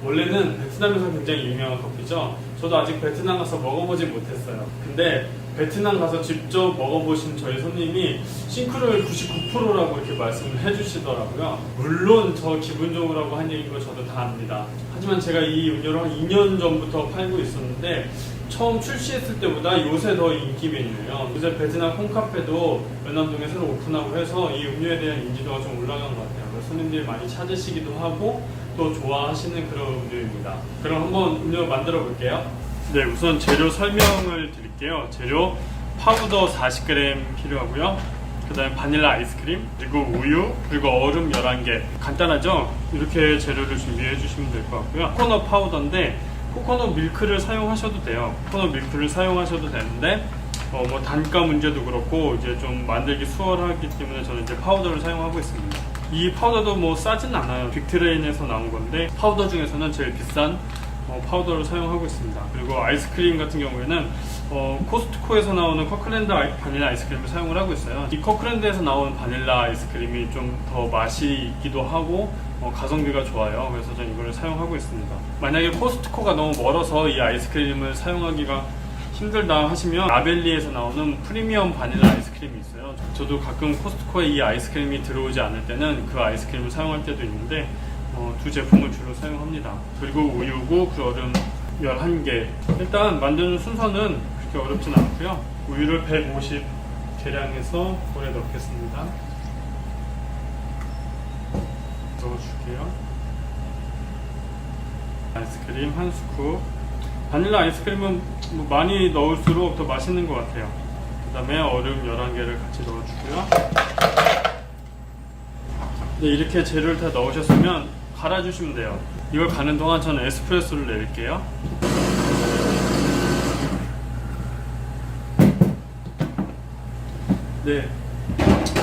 원래는 베트남에서 굉장히 유명한 커피죠. 저도 아직 베트남 가서 먹어보진 못했어요. 근데 베트남 가서 직접 먹어보신 저희 손님이 싱크로율 99%라고 이렇게 말씀을 해주시더라고요. 물론 저 기분 좋으라고 한 얘기인 거 저도 다 압니다. 하지만 제가 이 음료를 한 2년 전부터 팔고 있었는데 처음 출시했을 때보다 요새 더 인기 메뉴예요. 요새 베트남 콩카페도 연남동에 새로 오픈하고 해서 이 음료에 대한 인지도가 좀 올라간 것 같아요. 그래서 손님들이 많이 찾으시기도 하고 또 좋아하시는 그런 음료입니다. 그럼 한번 음료 만들어 볼게요. 네, 우선 재료 설명을 드릴게요. 재료 파우더 40g 필요하고요. 그 다음에 바닐라 아이스크림, 그리고 우유, 그리고 얼음 11개. 간단하죠? 이렇게 재료를 준비해 주시면 될 것 같고요. 코코넛 파우더인데 코코넛 밀크를 사용하셔도 돼요. 코코넛 밀크를 사용하셔도 되는데 뭐 단가 문제도 그렇고 이제 좀 만들기 수월하기 때문에 저는 이제 파우더를 사용하고 있습니다. 이 파우더도 뭐 싸진 않아요. 빅트레인에서 나온 건데 파우더 중에서는 제일 비싼 파우더를 사용하고 있습니다. 그리고 아이스크림 같은 경우에는 코스트코에서 나오는 커클랜드 바닐라 아이스크림을 사용을 하고 있어요. 이 커클랜드에서 나오는 바닐라 아이스크림이 좀 더 맛이 있기도 하고 가성비가 좋아요. 그래서 저는 이걸 사용하고 있습니다. 만약에 코스트코가 너무 멀어서 이 아이스크림을 사용하기가 힘들다 하시면 아벨리에서 나오는 프리미엄 바닐라 아이스크림이 있어요. 저도 가끔 코스트코에 이 아이스크림이 들어오지 않을 때는 그 아이스크림을 사용할 때도 있는데 두 제품을 주로 사용합니다. 그리고 우유고 그 얼음 11개. 일단 만드는 순서는 그렇게 어렵진 않고요. 우유를 150 계량해서 볼에 넣겠습니다. 넣어줄게요. 아이스크림 한 스쿱. 바닐라 아이스크림은 뭐 많이 넣을수록 더 맛있는 것 같아요. 그 다음에 얼음 11개를 같이 넣어주고요. 네, 이렇게 재료를 다 넣으셨으면 갈아주시면 돼요. 이걸 가는 동안 저는 에스프레소를 내릴게요. 네,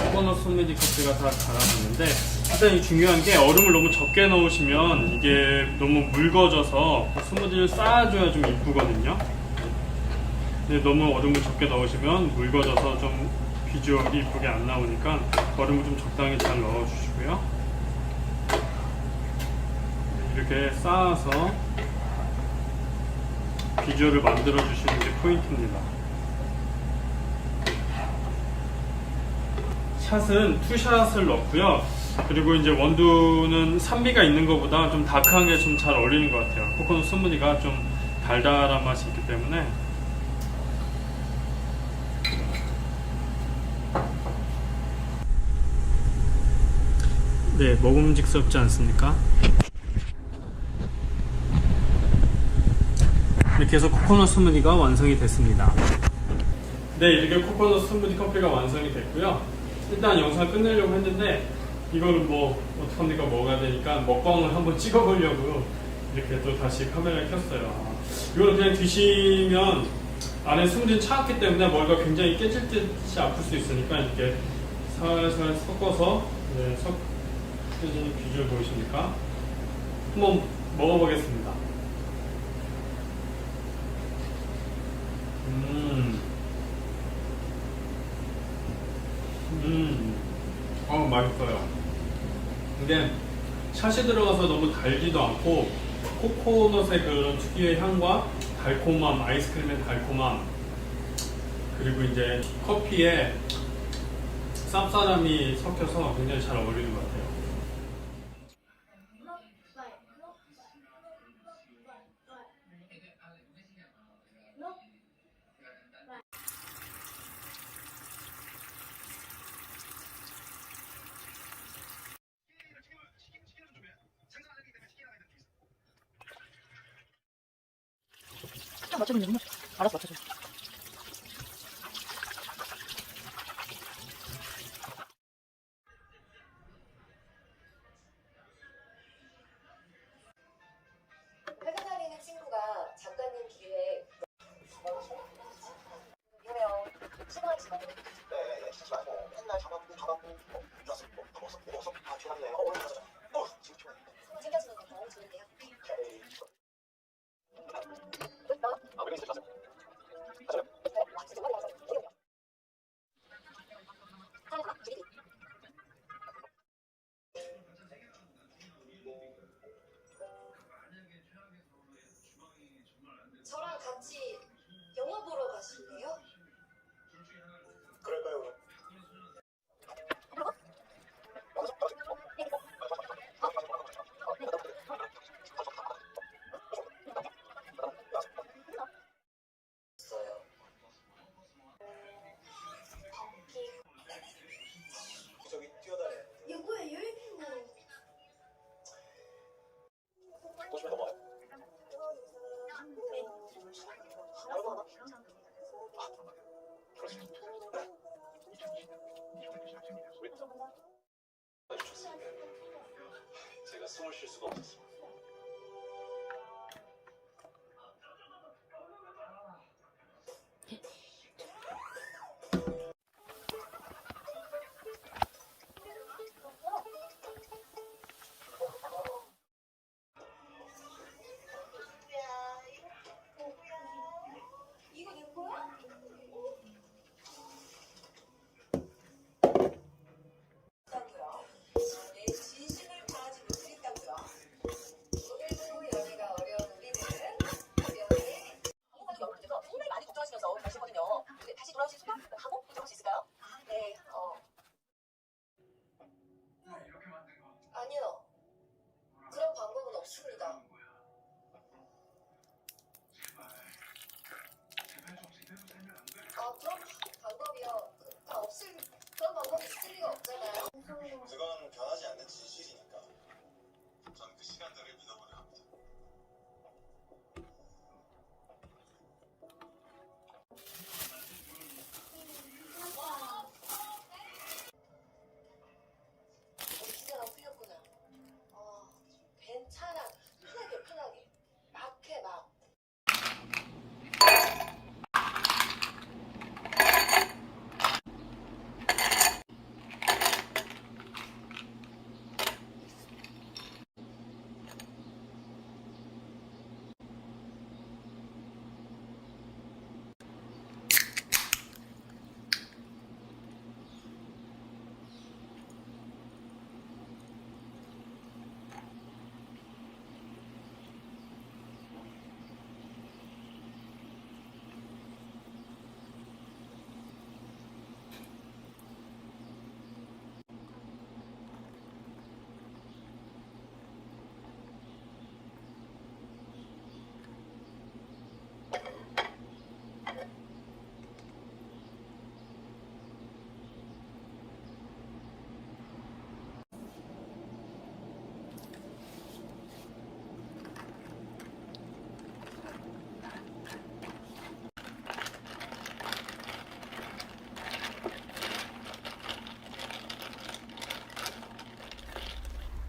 코코넛 스무디 커피가 다 갈아졌는데 일단 중요한 게 얼음을 너무 적게 넣으시면 이게 너무 묽어져서 스무디를 쌓아줘야 좀 이쁘거든요. 근데 너무 얼음을 적게 넣으시면 묽어져서 좀 비주얼이 이쁘게 안 나오니까 얼음을 좀 적당히 잘 넣어주시고요. 이렇게 쌓아서 비주얼을 만들어 주시는 게 포인트입니다. 샷은 투샷을 넣고요. 그리고 이제 원두는 산미가 있는 것보다 좀 다크한 게 좀 잘 어울리는 것 같아요. 코코넛 스무디가 좀 달달한 맛이 있기 때문에. 네, 먹음직스럽지 않습니까? 이렇게 해서 코코넛 스무디가 완성이 됐습니다. 네, 이렇게 코코넛 스무디 커피가 완성이 됐고요. 일단 영상 끝내려고 했는데 이걸 뭐 어떡합니까? 먹어야 되니까 먹방을 한번 찍어보려고 이렇게 또 다시 카메라를 켰어요. 이걸 그냥 드시면 안에 스무디는 차갑기 때문에 머리가 굉장히 깨질 듯이 아플 수 있으니까 이렇게 살살 섞어서 섞여지는 비주얼 보이십니까? 한번 먹어보겠습니다. 맛있어요. 근데 샷이 들어가서 너무 달지도 않고 코코넛의 그런 특유의 향과 달콤함, 아이스크림의 달콤함, 그리고 이제 커피에 쌉싸름이 섞여서 굉장히 잘 어울리는 것 같아요. 딱 맞춰주는군요. 알았어, 맞춰줘. 회사 다니는 친구가 작가님 기회에 유명 신화의 집안 네, 치지 말고 맨날 잡았고 유라서 먹어서 다 죄송해요. 오늘 가자. 지금 좋아요. 챙겨주는 거 너무 좋은데요. 우리 이제 가세요. 진짜 많이 와서 어려워요. 사랑하나? 주리디. 숨을 쉴 수가 없었습니다. 이거 내 거야? 다고요. 내 진심을 다하지 못했다고요. 오늘도 연애가 어려운 우리는 연애 한국까지 연락돼서 정말 많이 걱정하시면서 가시거든요. 근데 다시 돌아오실 수가 하고 걱정할 수 있을까요? 네, 아니요. 그런 방법은 없습니다. 그런 방법이요. 그런 방법이 있을 리가 없잖아요. 그건 변하지 않는 진실이니까. 전 그 시간들을 믿어보려 합니다. 기자가 풀렸구나. 괜찮아. 편하게. 막 해, 막.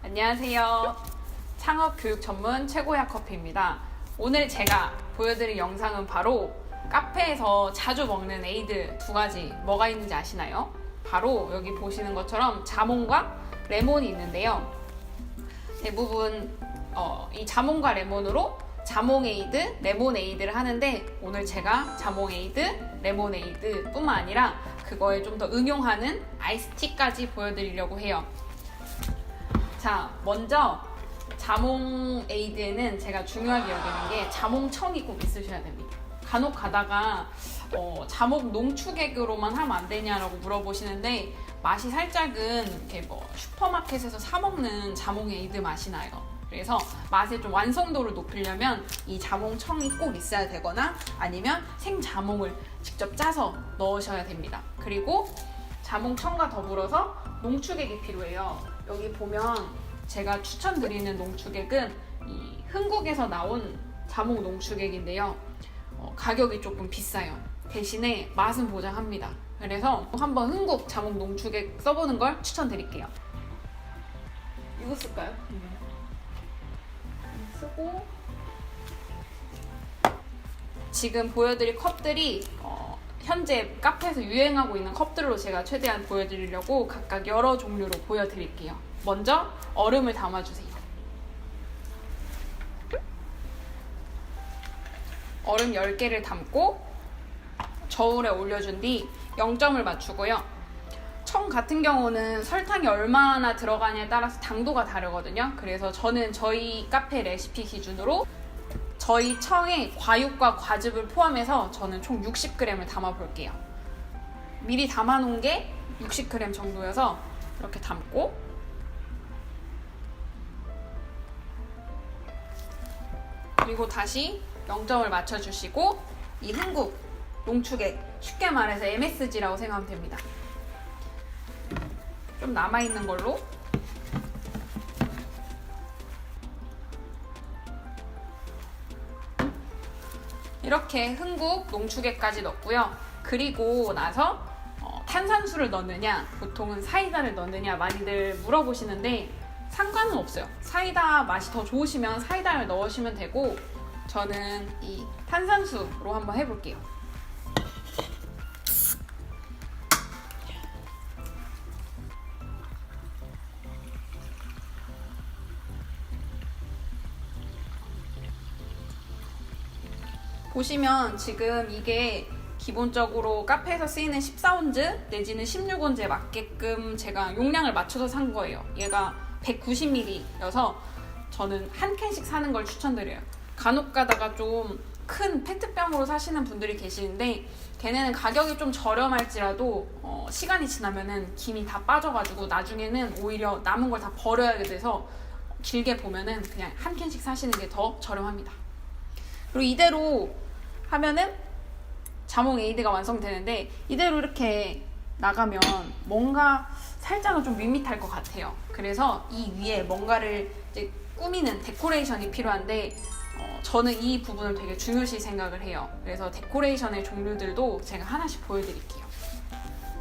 안녕하세요. 창업교육 전문 최고야 커피입니다. 오늘 제가 보여드릴 영상은 바로 카페에서 자주 먹는 에이드 두 가지 뭐가 있는지 아시나요? 바로 여기 보시는 것처럼 자몽과 레몬이 있는데요. 대부분 이 자몽과 레몬으로 자몽 에이드, 레몬 에이드를 하는데 오늘 제가 자몽 에이드, 레몬 에이드 뿐만 아니라 그거에 좀 더 응용하는 아이스티까지 보여드리려고 해요. 자, 먼저 자몽 에이드에는 제가 중요하게 여기는 게 자몽청이 꼭 있으셔야 됩니다. 간혹 가다가 자몽 농축액으로만 하면 안 되냐라고 물어보시는데 맛이 살짝은 이렇게 슈퍼마켓에서 사 먹는 자몽 에이드 맛이 나요. 그래서 맛의 좀 완성도를 높이려면 이 자몽청이 꼭 있어야 되거나 아니면 생자몽을 직접 짜서 넣으셔야 됩니다. 그리고 자몽청과 더불어서 농축액이 필요해요. 여기 보면 제가 추천드리는 농축액은 이 흥국에서 나온 자몽 농축액인데요. 가격이 조금 비싸요. 대신에 맛은 보장합니다. 그래서 한번 흥국 자몽 농축액 써보는 걸 추천드릴게요. 이거 쓸까요? 쓰고 지금 보여드릴 컵들이 현재 카페에서 유행하고 있는 컵들로 제가 최대한 보여드리려고 각각 여러 종류로 보여드릴게요. 먼저 얼음을 담아주세요. 얼음 10개를 담고 저울에 올려준 뒤 0점을 맞추고요. 청 같은 경우는 설탕이 얼마나 들어가냐에 따라서 당도가 다르거든요. 그래서 저는 저희 카페 레시피 기준으로 저희 청에 과육과 과즙을 포함해서 저는 총 60g을 담아 볼게요. 미리 담아 놓은 게 60g 정도여서 이렇게 담고 그리고 다시 0점을 맞춰주시고 이 흥국 농축액, 쉽게 말해서 MSG라고 생각하면 됩니다. 좀 남아있는 걸로 이렇게 흥국 농축액까지 넣고요. 그리고 나서 탄산수를 넣느냐 보통은 사이다를 넣느냐 많이들 물어보시는데 상관은 없어요. 사이다 맛이 더 좋으시면 사이다를 넣으시면 되고, 저는 이 탄산수로 한번 해볼게요. 보시면 지금 이게 기본적으로 카페에서 쓰이는 14온즈 내지는 16온즈에 맞게끔 제가 용량을 맞춰서 산 거예요. 얘가 190ml여서 저는 한 캔씩 사는 걸 추천드려요. 간혹 가다가 좀 큰 페트병으로 사시는 분들이 계시는데 걔네는 가격이 좀 저렴할지라도 시간이 지나면은 김이 다 빠져가지고 나중에는 오히려 남은 걸 다 버려야 돼서 길게 보면은 그냥 한 캔씩 사시는 게 더 저렴합니다. 그리고 이대로 하면은 자몽 에이드가 완성되는데, 이대로 이렇게 나가면 뭔가 살짝은 좀 밋밋할 것 같아요. 그래서 이 위에 뭔가를 이제 꾸미는 데코레이션이 필요한데, 저는 이 부분을 되게 중요시 생각을 해요. 그래서 데코레이션의 종류들도 제가 하나씩 보여드릴게요.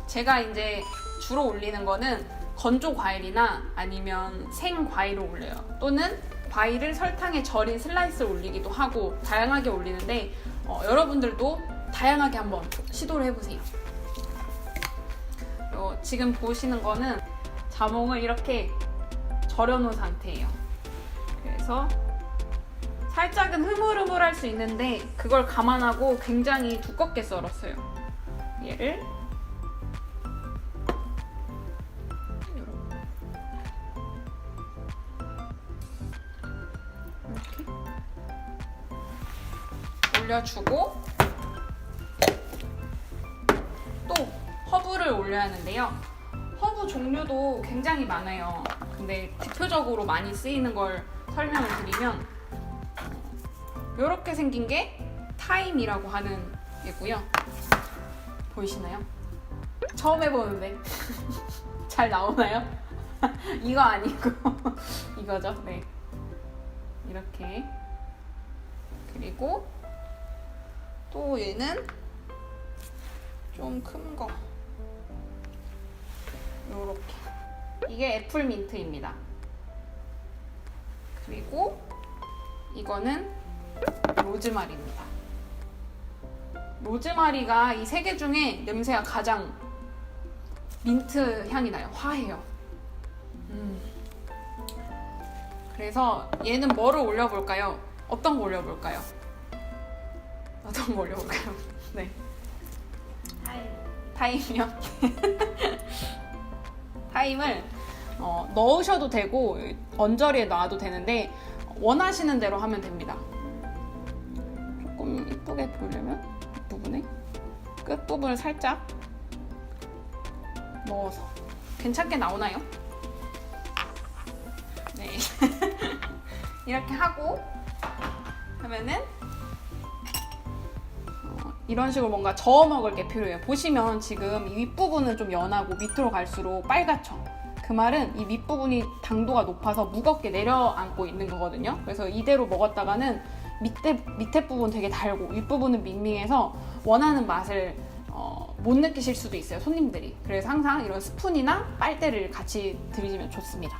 제가 이제 주로 올리는 거는 건조 과일이나 아니면 생 과일을 올려요. 또는 과일을 설탕에 절인 슬라이스를 올리기도 하고 다양하게 올리는데, 여러분들도 다양하게 한번 시도를 해보세요. 지금 보시는 거는 자몽을 이렇게 절여놓은 상태예요. 그래서 살짝은 흐물흐물할 수 있는데 그걸 감안하고 굉장히 두껍게 썰었어요. 얘를 이렇게 올려주고, 또 허브를 올려야 하는데요. 허브 종류도 굉장히 많아요. 근데 대표적으로 많이 쓰이는 걸 설명을 드리면, 이렇게 생긴 게 타임이라고 하는 얘고요. 보이시나요? 처음 해보는데 잘 나오나요? 이거 아니고 이거죠. 네, 이렇게. 그리고 또 얘는 좀 큰 거, 요렇게. 이게 애플민트입니다. 그리고 이거는 로즈마리입니다. 로즈마리가 이 세 개 중에 냄새가 가장 민트 향이 나요. 화해요. 그래서 얘는 뭐를 올려볼까요? 어떤 거 올려볼까요? 어떤 거 올려볼까요? 네. 타임이요? 타임을 넣으셔도 되고 언저리에 놔도 되는데 원하시는 대로 하면 됩니다. 조금 이쁘게 보려면 앞부분에 끝부분을 살짝 넣어서. 괜찮게 나오나요? 네. 이렇게 하고 하면은 이런 식으로 뭔가 저어 먹을 게 필요해요. 보시면 지금 이 윗부분은 좀 연하고 밑으로 갈수록 빨갛죠. 그 말은 이 밑부분이 당도가 높아서 무겁게 내려앉고 있는 거거든요. 그래서 이대로 먹었다가는 밑에 부분 되게 달고 윗부분은 밍밍해서 원하는 맛을 못 느끼실 수도 있어요, 손님들이. 그래서 항상 이런 스푼이나 빨대를 같이 들이시면 좋습니다.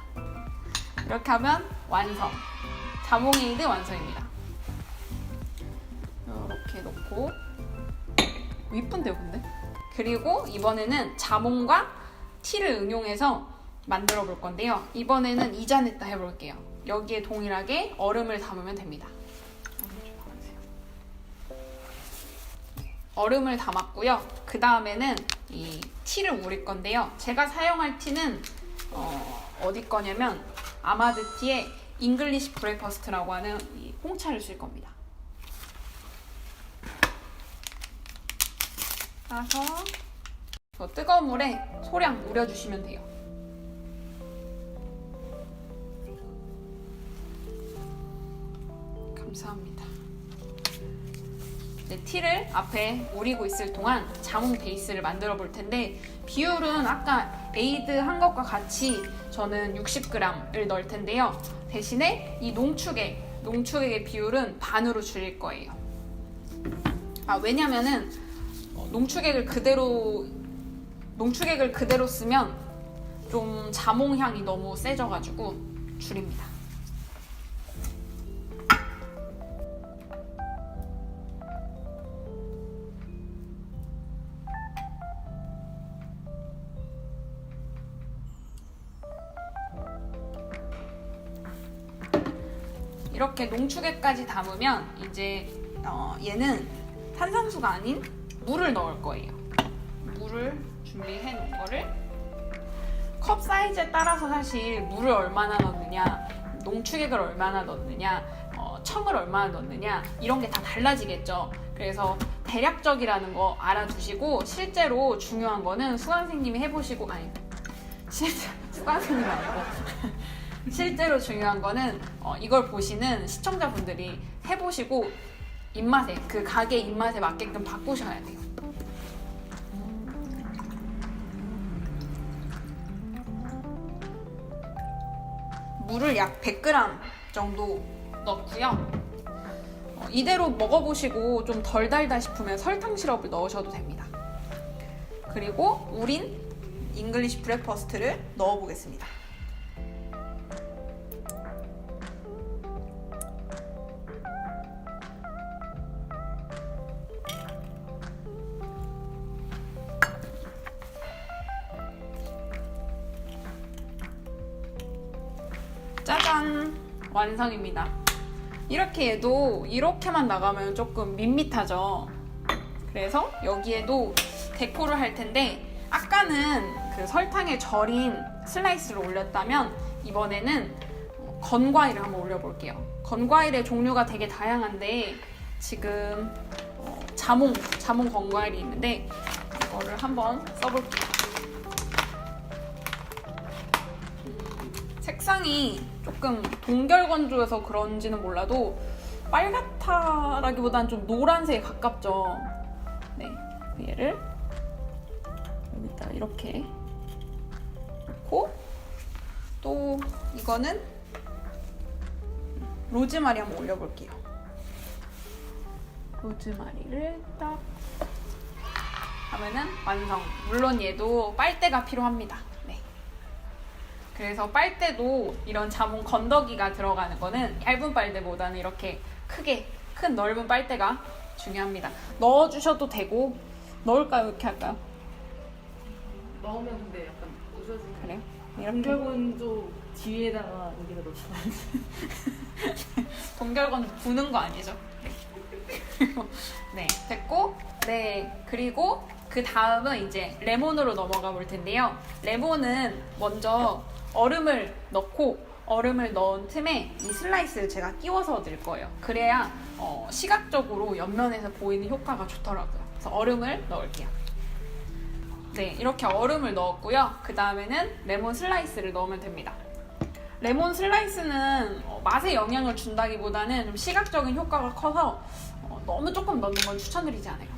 이렇게 하면 완성! 자몽에이드 완성입니다. 이렇게 놓고, 이쁜데요 근데? 그리고 이번에는 자몽과 티를 응용해서 만들어 볼 건데요. 이번에는 이자네타 해볼게요. 여기에 동일하게 얼음을 담으면 됩니다. 얼음을 담았고요. 그 다음에는 이 티를 우릴 건데요. 제가 사용할 티는 어디 거냐면 아마드티의 잉글리시 브레이퍼스트라고 하는 이 홍차를 쓸 겁니다. 따서 뜨거운 물에 소량 우려주시면 돼요. 감사합니다. 네, 티를 앞에 우리고 있을 동안 자몽 베이스를 만들어 볼 텐데, 비율은 아까 에이드 한 것과 같이 저는 60g을 넣을 텐데요. 대신에 이 농축액의 비율은 반으로 줄일 거예요. 왜냐면은 농축액을 그대로 쓰면 좀 자몽 향이 너무 세져가지고 줄입니다. 이렇게 농축액까지 담으면 이제 얘는 탄산수가 아닌 물을 넣을 거예요. 물을 준비해 놓은 거를 컵 사이즈에 따라서 사실 물을 얼마나 넣느냐, 농축액을 얼마나 넣느냐, 청을 얼마나 넣느냐 이런 게 다 달라지겠죠. 그래서 대략적이라는 거 알아두시고 실제로 중요한 거는 수강생님이 해보시고 수강생님 아니고 실제로 중요한 거는 이걸 보시는 시청자분들이 해보시고 입맛에 그 가게 입맛에 맞게끔 바꾸셔야 돼요. 물을 약 100g 정도 넣고요. 이대로 먹어보시고 좀 덜 달다 싶으면 설탕 시럽을 넣으셔도 됩니다. 그리고 우린 잉글리시 브렉퍼스트를 넣어보겠습니다. 짜잔! 완성입니다. 이렇게 해도 이렇게만 나가면 조금 밋밋하죠. 그래서 여기에도 데코를 할 텐데 아까는 그 설탕에 절인 슬라이스를 올렸다면 이번에는 건과일을 한번 올려볼게요. 건과일의 종류가 되게 다양한데 지금 자몽 건과일이 있는데 이거를 한번 써볼게요. 색상이 조금 동결건조여서 그런지는 몰라도 빨갛다라기보다는 좀 노란색에 가깝죠. 네, 얘를 여기다 이렇게 놓고 또 이거는 로즈마리 한번 올려볼게요. 로즈마리를 딱 하면은 완성. 물론 얘도 빨대가 필요합니다. 네. 그래서 빨대도 이런 자몽 건더기가 들어가는 거는 얇은 빨대보다는 이렇게 큰 넓은 빨대가 중요합니다. 넣어주셔도 되고 넣을까요? 이렇게 할까요? 넣으면 근데 약간 부서지는. 그래요? 이렇게 동결건조 뒤에다가 여기다 넣어줘야지. 동결건 부는 거 아니죠? 네, 됐고, 네, 그리고 그 다음은 이제 레몬으로 넘어가 볼 텐데요. 레몬은 먼저 얼음을 넣고 얼음을 넣은 틈에 이 슬라이스를 제가 끼워서 넣을 거예요. 그래야 시각적으로 옆면에서 보이는 효과가 좋더라고요. 그래서 얼음을 넣을게요. 네, 이렇게 얼음을 넣었고요. 그 다음에는 레몬 슬라이스를 넣으면 됩니다. 레몬 슬라이스는 맛에 영향을 준다기보다는 좀 시각적인 효과가 커서 너무 조금 넣는 건 추천드리지 않아요.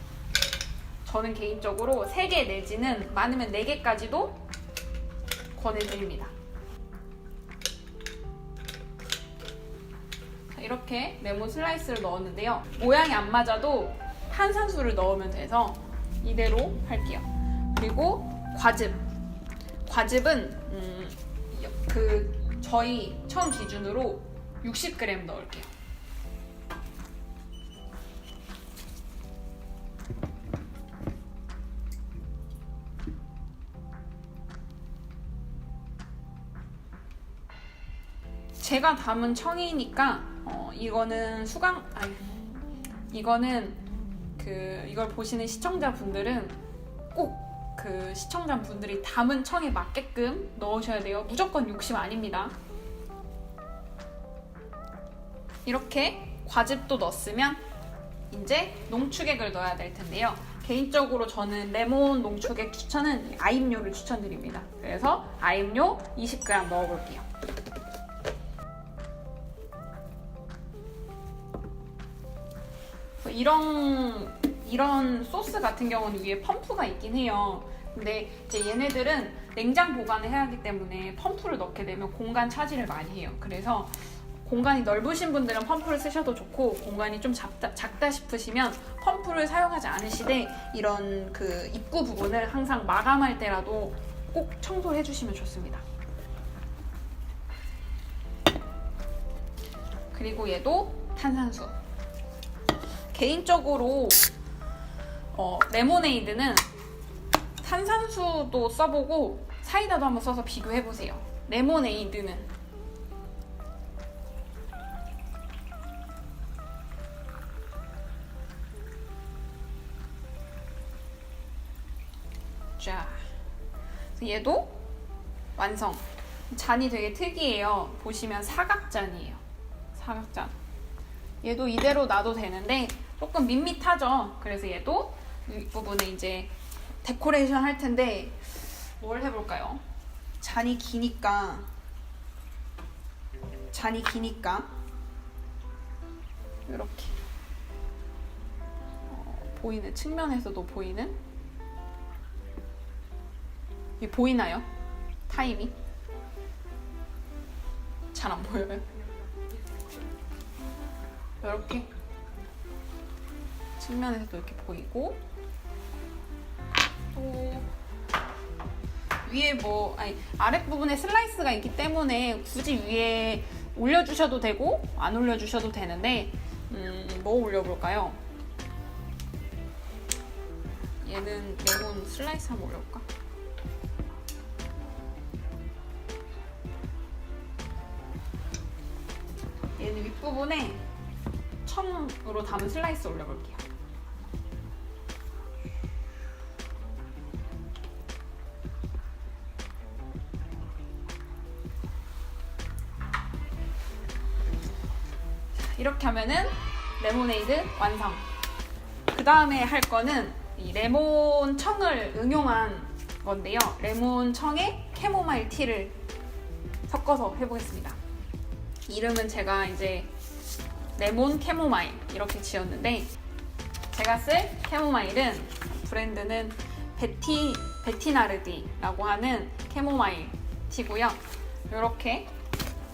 저는 개인적으로 3개 내지는 많으면 4개까지도 권해드립니다. 자, 이렇게 레몬 슬라이스를 넣었는데요. 모양이 안 맞아도 탄산수를 넣으면 돼서 이대로 할게요. 그리고 과즙은 저희 처음 기준으로 60g 넣을게요. 제가 담은 청이니까 이거는 이걸 보시는 시청자분들은 꼭 그 시청자분들이 담은 청에 맞게끔 넣으셔야 돼요. 무조건 60 아닙니다. 이렇게 과즙도 넣었으면 이제 농축액을 넣어야 될 텐데요. 개인적으로 저는 레몬 농축액 추천은 아임료를 추천드립니다. 그래서 아임료 20g 넣어볼게요. 이런 소스 같은 경우는 위에 펌프가 있긴 해요. 근데 이제 얘네들은 냉장 보관을 해야 하기 때문에 펌프를 넣게 되면 공간 차지를 많이 해요. 그래서 공간이 넓으신 분들은 펌프를 쓰셔도 좋고 공간이 좀 작다 싶으시면 펌프를 사용하지 않으시되 이런 그 입구 부분을 항상 마감할 때라도 꼭 청소를 해주시면 좋습니다. 그리고 얘도 탄산수. 개인적으로 레모네이드는 탄산수도 써보고 사이다도 한번 써서 비교해보세요. 레모네이드는 자, 얘도 완성. 잔이 되게 특이해요. 보시면 사각잔이에요. 사각잔. 얘도 이대로 놔도 되는데 조금 밋밋하죠. 그래서 얘도 윗부분에 이제 데코레이션 할 텐데 뭘 해볼까요? 잔이 기니까 이렇게 보이는 측면에서도 보이는 이 보이나요? 타임이 잘 안 보여요. 이렇게 측면에서도 이렇게 보이고 또 위에 아랫부분에 슬라이스가 있기 때문에 굳이 위에 올려주셔도 되고 안 올려주셔도 되는데 뭐 올려볼까요? 얘는 레몬 슬라이스 한번 올려볼까? 얘는 윗부분에 청으로 담은 슬라이스 올려볼게요. 이렇게 하면은 레모네이드 완성. 그 다음에 할 거는 이 레몬 청을 응용한 건데요. 레몬 청에 캐모마일 티를 섞어서 해보겠습니다. 이름은 제가 이제 레몬 캐모마일 이렇게 지었는데 제가 쓸 캐모마일은 브랜드는 베티나르디라고 하는 캐모마일 티고요. 이렇게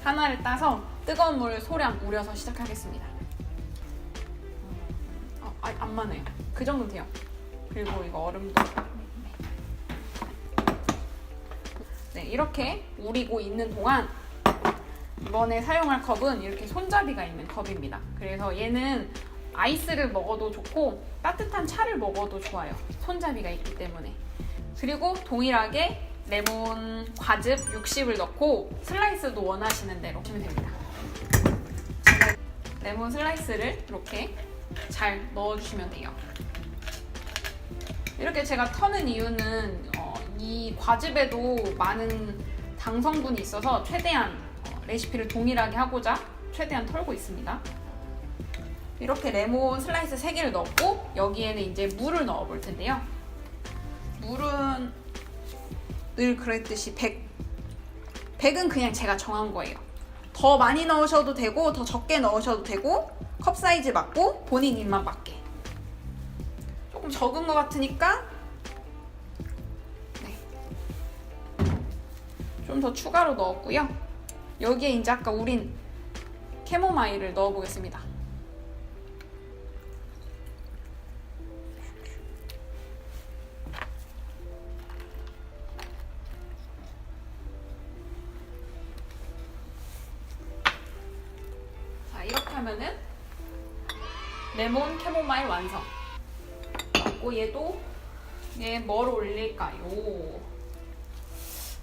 하나를 따서 뜨거운 물 소량 우려서 시작하겠습니다. 안 많아요. 그 정도 돼요. 그리고 이거 얼음도. 네, 이렇게 우리고 있는 동안 이번에 사용할 컵은 이렇게 손잡이가 있는 컵입니다. 그래서 얘는 아이스를 먹어도 좋고 따뜻한 차를 먹어도 좋아요. 손잡이가 있기 때문에. 그리고 동일하게 레몬 과즙 60을 넣고 슬라이스도 원하시는 대로 하시면 됩니다. 레몬 슬라이스를 이렇게 잘 넣어주시면 돼요. 이렇게 제가 터는 이유는 이 과즙에도 많은 당 성분이 있어서 최대한 레시피를 동일하게 하고자 최대한 털고 있습니다. 이렇게 레몬 슬라이스 3개를 넣고 여기에는 이제 물을 넣어 볼 텐데요. 물은 늘 그랬듯이 100은 그냥 제가 정한 거예요. 더 많이 넣으셔도 되고 더 적게 넣으셔도 되고 컵 사이즈 맞고 본인 입맛 맞게. 조금 적은 것 같으니까 좀 더 추가로 넣었고요. 여기에 이제 아까 우린 캐모마일을 넣어보겠습니다. 자, 이렇게 하면은 레몬 캐모마일 완성. 그리고 얘 뭘 올릴까요?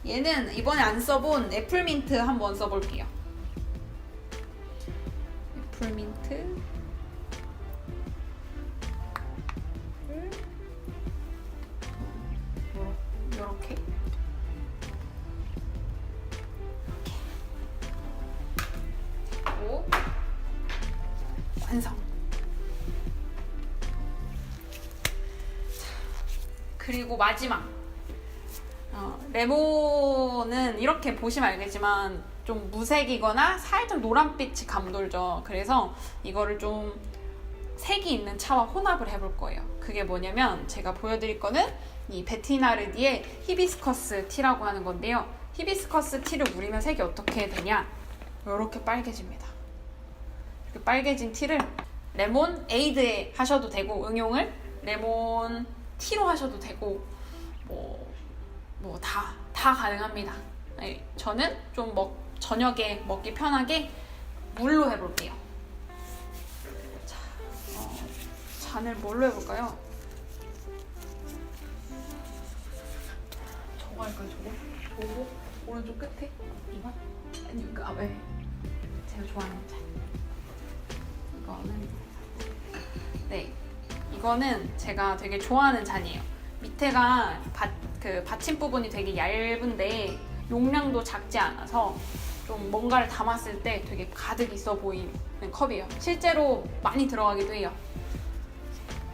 얘는 이번에 안 써본 애플민트 한번 써볼게요. 애플민트 이렇게 됐고 완성. 그리고 마지막 레몬은 이렇게 보시면 알겠지만 좀 무색이거나 살짝 노란빛이 감돌죠. 그래서 이거를 좀 색이 있는 차와 혼합을 해볼 거예요. 그게 뭐냐면 제가 보여드릴 거는 이 베티나르디의 히비스커스 티라고 하는 건데요. 히비스커스 티를 우리면 색이 어떻게 되냐? 이렇게 빨개집니다. 이렇게 빨개진 티를 레몬 에이드에 하셔도 되고 응용을 레몬 티로 하셔도 되고 다 가능합니다. 저는 좀 저녁에 먹기 편하게 물로 해볼게요. 자, 잔을 뭘로 해볼까요? 저거 할까요? 저거? 오른쪽 끝에? 이거? 아니 이거 왜? 제가 좋아하는 잔. 이거는 네, 이거는 제가 되게 좋아하는 잔이에요. 밑에가 받침 부분이 되게 얇은데 용량도 작지 않아서 좀 뭔가를 담았을 때 되게 가득 있어 보이는 컵이에요. 실제로 많이 들어가기도 해요.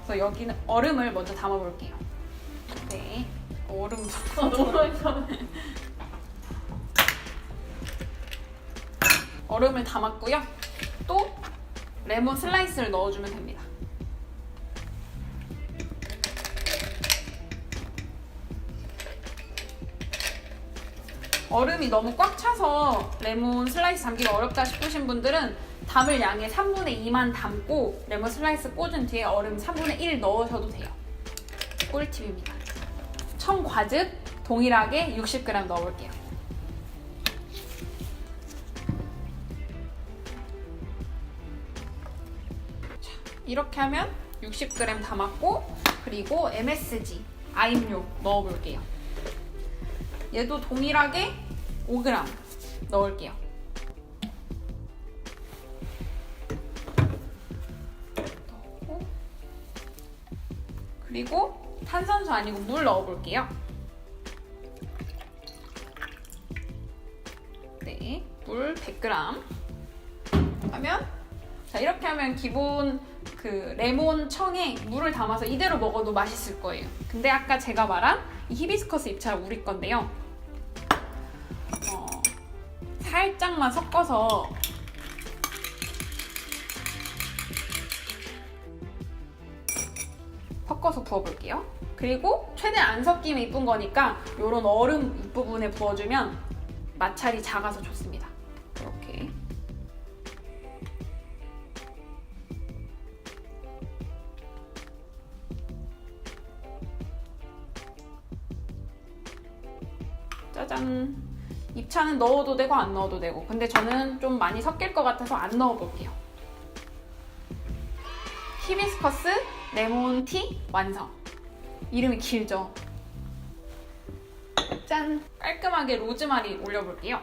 그래서 여기는 얼음을 먼저 담아볼게요. 네, 얼음 너무 많이 담아. 얼음을 담았고요. 또 레몬 슬라이스를 넣어주면 됩니다. 얼음이 너무 꽉 차서 레몬 슬라이스 담기가 어렵다 싶으신 분들은 담을 양의 3분의 2만 담고 레몬 슬라이스 꽂은 뒤에 얼음 3분의 1 넣으셔도 돼요. 꿀팁입니다. 청과즙 동일하게 60g 넣어볼게요. 자, 이렇게 하면 60g 담았고, 그리고 MSG 아임료 넣어볼게요. 얘도 동일하게 5g 넣을게요. 넣고, 그리고 탄산수 아니고 물 넣어볼게요. 네, 물 100g 하면, 자, 이렇게 하면 기본 그 레몬 청에 물을 담아서 이대로 먹어도 맛있을 거예요. 근데 아까 제가 말한 이 히비스커스 잎차를 우릴 건데요. 살짝만 섞어서 부어볼게요. 그리고 최대한 안 섞이면 이쁜 거니까 이런 얼음 윗부분에 부어주면 마찰이 작아서 좋습니다. 이렇게. 짜잔. 잎차는 넣어도 되고 안 넣어도 되고, 근데 저는 좀 많이 섞일 것 같아서 안 넣어볼게요. 히비스커스 레몬티 완성. 이름이 길죠? 짠! 깔끔하게 로즈마리 올려볼게요.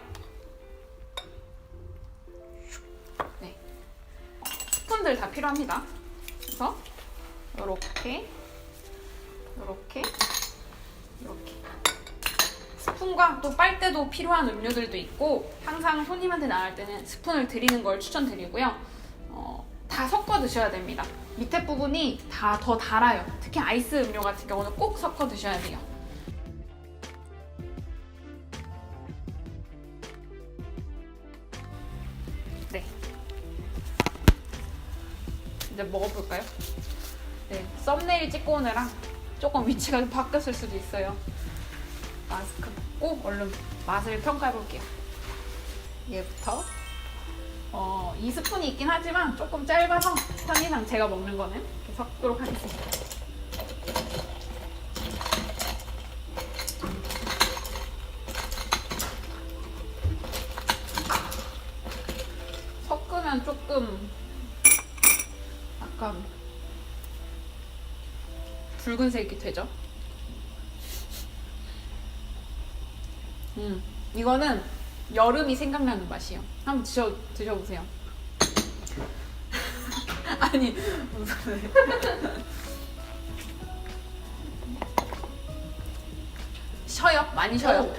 네, 스푼들 다 필요합니다. 그래서 요렇게 요렇게 요렇게 스푼과 또 빨대도 필요한 음료들도 있고, 항상 손님한테 나갈 때는 스푼을 드리는 걸 추천드리고요. 다 섞어 드셔야 됩니다. 밑에 부분이 다 더 달아요. 특히 아이스 음료 같은 경우는 꼭 섞어 드셔야 돼요. 네, 이제 먹어볼까요? 네, 썸네일 찍고 오느라 조금 위치가 좀 바뀌었을 수도 있어요. 마스크 벗고 얼른 맛을 평가해볼게요. 얘부터. 이 스푼이 있긴 하지만 조금 짧아서 편의상 제가 먹는 거는 이렇게 섞도록 하겠습니다. 섞으면 조금 약간 붉은색이 되죠? 이거는 여름이 생각나는 맛이에요. 한번 드셔보세요. 아니, 무슨 쉬어요? 많이 쉬어요.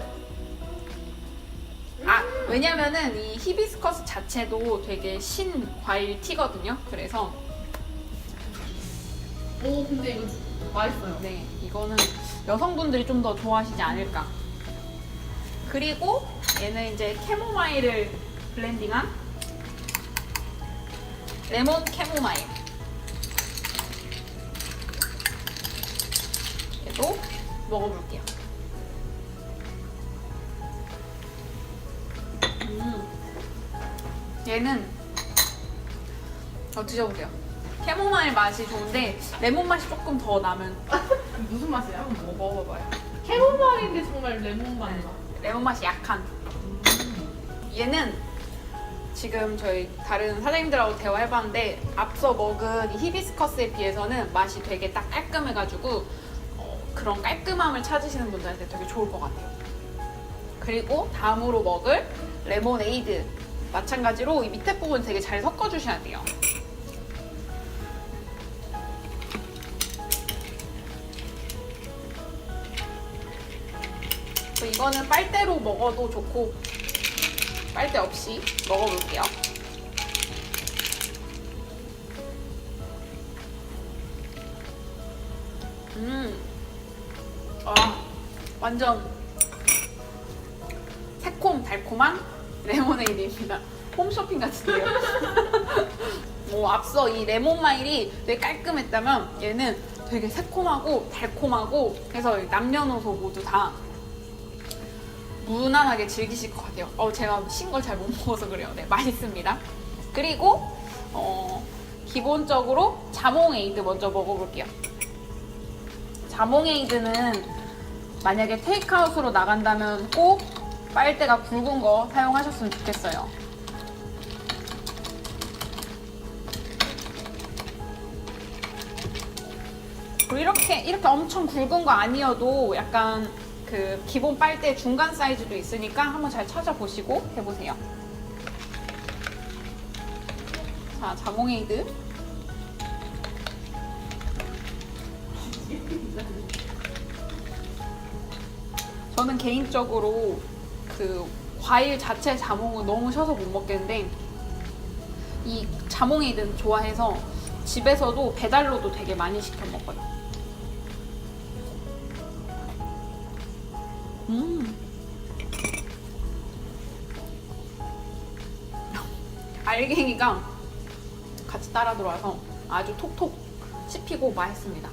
왜냐면은 이 히비스커스 자체도 되게 신 과일 티거든요. 그래서 근데 이거 맛있어요. 네, 이거는 여성분들이 좀 더 좋아하시지 않을까. 그리고 얘는 이제 캐모마일을 블렌딩한 레몬 캐모마일. 얘도 먹어볼게요. 얘는 드셔보세요. 캐모마일 맛이 좋은데 레몬 맛이 조금 더 나면. 무슨 맛이에요? 한번 먹어봐요. 캐모마일인데 정말 레몬 맛 나. 레몬 맛이 약한. 얘는 지금 저희 다른 사장님들하고 대화해봤는데 앞서 먹은 이 히비스커스에 비해서는 맛이 되게 딱 깔끔해가지고 그런 깔끔함을 찾으시는 분들한테 되게 좋을 것 같아요. 그리고 다음으로 먹을 레모네이드 마찬가지로 이 밑에 부분 되게 잘 섞어주셔야 돼요. 이거는 빨대로 먹어도 좋고 빨대 없이 먹어볼게요. 완전 새콤달콤한 레모네이드입니다. 홈쇼핑 같은데요? 앞서 이 레몬 마일이 되게 깔끔했다면 얘는 되게 새콤하고 달콤하고 해서 남녀노소 모두 다 무난하게 즐기실 것 같아요. 제가 신 걸 잘 못 먹어서 그래요. 네, 맛있습니다. 그리고 기본적으로 자몽에이드 먼저 먹어볼게요. 자몽에이드는 만약에 테이크아웃으로 나간다면 꼭 빨대가 굵은 거 사용하셨으면 좋겠어요. 그리고 이렇게 엄청 굵은 거 아니어도 약간 그 기본 빨대 중간 사이즈도 있으니까 한번 잘 찾아보시고 해보세요. 자, 자몽에이드. 저는 개인적으로 그 과일 자체 자몽은 너무 셔서 못 먹겠는데 이 자몽에이드는 좋아해서 집에서도 배달로도 되게 많이 시켜 먹어요. 알갱이가 같이 따라 들어와서 아주 톡톡 씹히고 맛있습니다.